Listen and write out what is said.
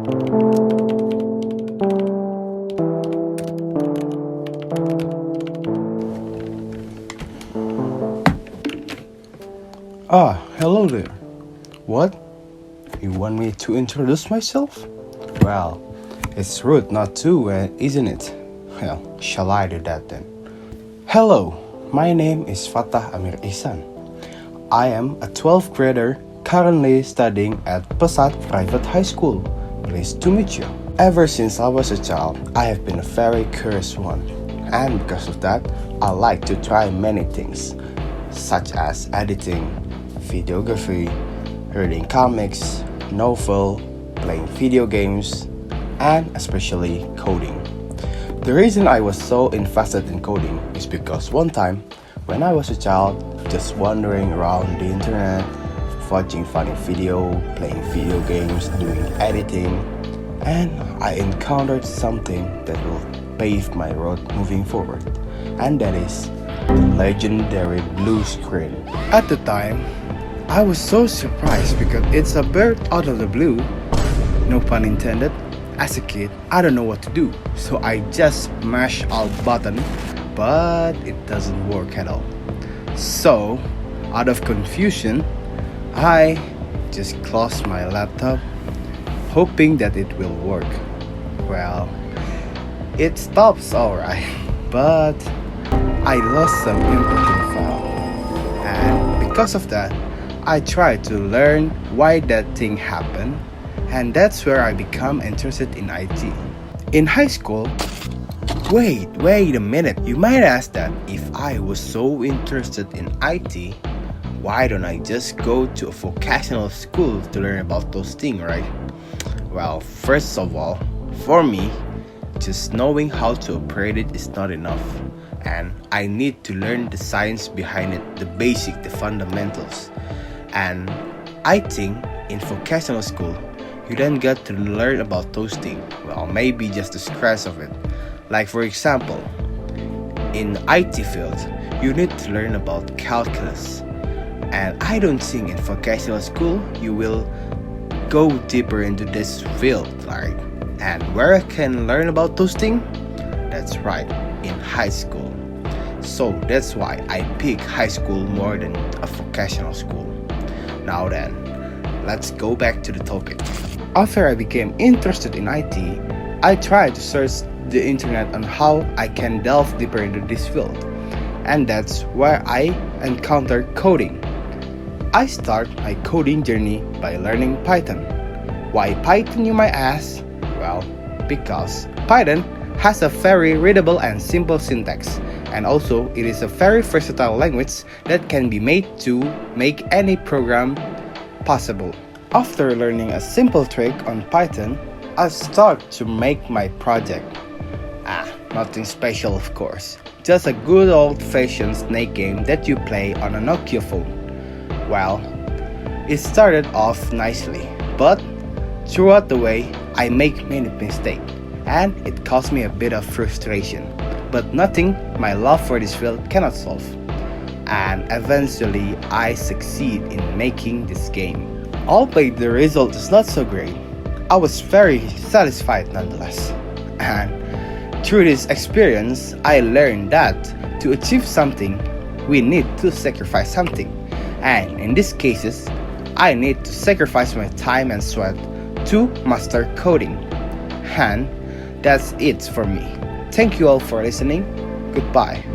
Hello there. What? You want me to introduce myself? Well, it's rude not to, isn't it? Well, shall I do that then? Hello, my name is Fatah Amir Ihsan. I am a 12th grader currently studying at Pesat Private High School. Pleased to meet you. Ever since I was a child, I have been a very curious one. And because of that, I like to try many things, such as editing, videography, reading comics, novel, playing video games, and especially coding. The reason I was so invested in coding is because one time, when I was a child, just wandering around the internet, watching funny video, playing video games, doing editing, and I encountered something that will pave my road moving forward, and that is the legendary blue screen. At the time, I was so surprised because it's a bird out of the blue, no pun intended. As a kid, I don't know what to do, so I just mash alt button, but it doesn't work at all. So, out of confusion, I just closed my laptop, hoping that it will work. Well, it stops alright, but I lost some important file, and because of that, I tried to learn why that thing happened, and that's where I become interested in IT. In high school, wait a minute, you might ask that if I was so interested in IT, why don't I just go to a vocational school to learn about those things, right? Well, first of all, for me, just knowing how to operate it is not enough, and I need to learn the science behind it, the basic, the fundamentals. And I think in vocational school, you don't get to learn about those things. Well, maybe just the scratch of it. Like for example, in IT field, you need to learn about calculus. And I don't think in vocational school you will go deeper into this field, right? And where I can learn about those things? That's right, in high school. So that's why I pick high school more than a vocational school. Now then, let's go back to the topic. After I became interested in IT, I tried to search the internet on how I can delve deeper into this field. And that's where I encountered coding. I start my coding journey by learning Python. Why Python, you might ask? Well, because Python has a very readable and simple syntax, and also it is a very versatile language that can be made to make any program possible. After learning a simple trick on Python, I start to make my project. Nothing special of course, just a good old-fashioned snake game that you play on a Nokia phone. Well, it started off nicely, but throughout the way, I make many mistakes, and it caused me a bit of frustration. But nothing my love for this field cannot solve. And eventually, I succeed in making this game. Albeit the result is not so great, I was very satisfied nonetheless. And through this experience, I learned that to achieve something, we need to sacrifice something. And in these cases, I need to sacrifice my time and sweat to master coding. And that's it for me. Thank you all for listening. Goodbye.